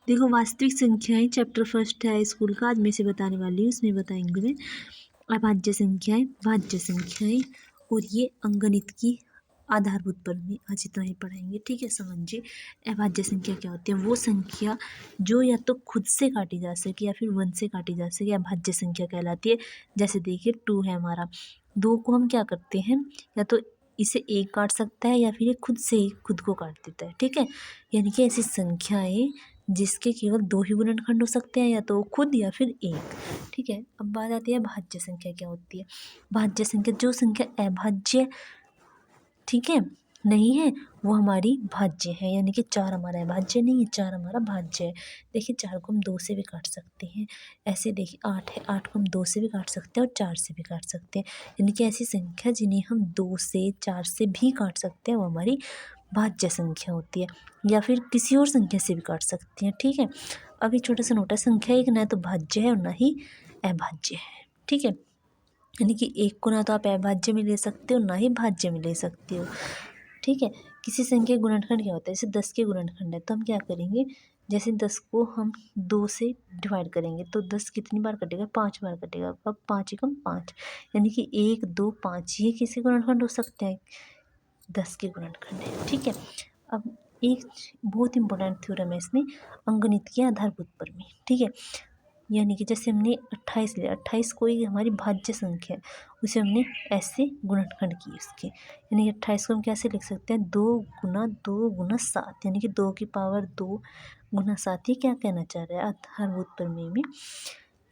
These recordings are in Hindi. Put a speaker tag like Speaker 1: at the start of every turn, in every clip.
Speaker 1: देखो वास्तविक संख्याएं चैप्टर फर्स्ट है स्कूल का, आज मैं से बताने वाली हूँ। इसमें बताएंगे मैं अभाज्य संख्याएं, भाज्य संख्याएं और ये अंकगणित की आधारभूत प्रमेय, आज इतना ही पढ़ाएंगे। ठीक है, समझिए अभाज्य संख्या क्या होती है। वो संख्या जो या तो खुद से काटी जा सके या फिर वन से काटी जा सके, अभाज्य संख्या कहलाती है। जैसे देखिए 2 है हमारा, 2 को हम क्या करते हैं, या तो इसे एक काट सकता है या फिर ये खुद से ही खुद को काट देता है। ठीक है, यानी कि ऐसी संख्याएं जिसके केवल 2 ही गुणनखंड हो सकते हैं, या तो खुद या फिर एक। ठीक है, अब बात आती है भाज्य संख्या क्या होती है। भाज्य संख्या जो संख्या अभाज्य, ठीक है, नहीं है, वो हमारी भाज्य है। यानी कि 4 हमारा अभाज्य नहीं है, 4 हमारा भाज्य है। देखिए 4 को हम 2 से भी काट सकते हैं। ऐसे देखिए 8 है, 8 को हम 2 से भी काट सकते हैं और 4 से भी काट सकते हैं। यानी कि ऐसी संख्या जिन्हें हम 2 से 4 से भी काट सकते हैं वो हमारी भाज्य संख्या होती है, या फिर किसी और संख्या से भी काट सकते हैं। ठीक है, अभी छोटा सा नोट है, संख्या एक ना तो भाज्य है और ना ही अभाज्य है। ठीक है, यानी कि एक को ना तो आप अभाज्य में ले सकते हो ना ही भाज्य में ले सकते हो। ठीक है, किसी संख्या के गुणनखंड क्या होता है, जैसे 10 के गुणनखंड है तो हम क्या करेंगे, जैसे 10 को हम 2 से डिवाइड करेंगे तो 10 कितनी बार कटेगा, 5 बार कटेगा। अब 5 एकम 5, यानी कि 1 2 5 ये किसी गुणनखंड हो सकते हैं, 10 के गुणनखंड है। ठीक है, अब एक बहुत इंपॉर्टेंट थ्योरम है इसमें, अंकगणित के आधारभूत प्रमेय। ठीक है, यानी कि जैसे हमने 28 लिया, 28 कोई हमारी भाज्य संख्या है, उसे हमने ऐसे गुणनखंड किए उसके, यानी कि 28 को हम कैसे लिख सकते हैं, 2 गुना 7, यानी कि 2 की पावर 2 गुना 7। ये क्या कहना चाह रहा है आधारभूत प्रमेय में,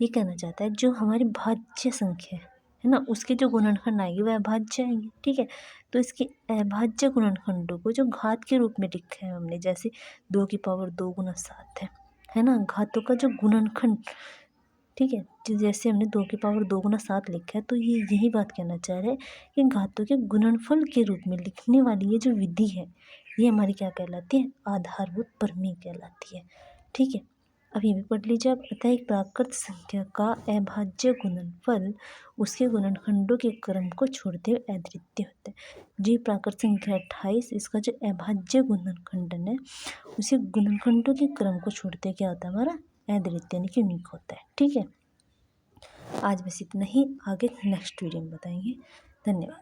Speaker 1: ये कहना चाहता है जो हमारी भाज्य संख्या है ना, उसके जो गुणनखंड आएंगे वह अभाज्य आएंगे। ठीक है, तो इसके अभाज्य गुणनखंडों को जो घात के रूप में लिखा है हमने, जैसे 2 की पावर 2 गुना 7 है ना, घातों का जो गुणनखंड। ठीक है, जैसे हमने 2 की पावर 2 गुना 7 लिखा है, तो ये यही बात कहना चाह रहे हैं कि घातों के गुणनफल के रूप में लिखने वाली ये जो विधि है, ये हमारी क्या कहलाती है, आधारभूत प्रमेय कहलाती है। ठीक है, अब ये भी पढ़ लीजिए आप, अतः एक प्राकृत संख्या का अभाज्य गुणनफल उसके गुणनखंडों के क्रम को छोड़ते हुए अद्वितीय होता है। जी प्राकृत संख्या 28, इसका जो अभाज्य गुणनखंडन है उसे गुणनखंडों के क्रम को छोड़ते क्या होता है हमारा, अद्वितीय यानी कि यूनिक होता है। ठीक है, आज बस इतना ही, आगे नेक्स्ट वीडियो में बताएंगे। धन्यवाद।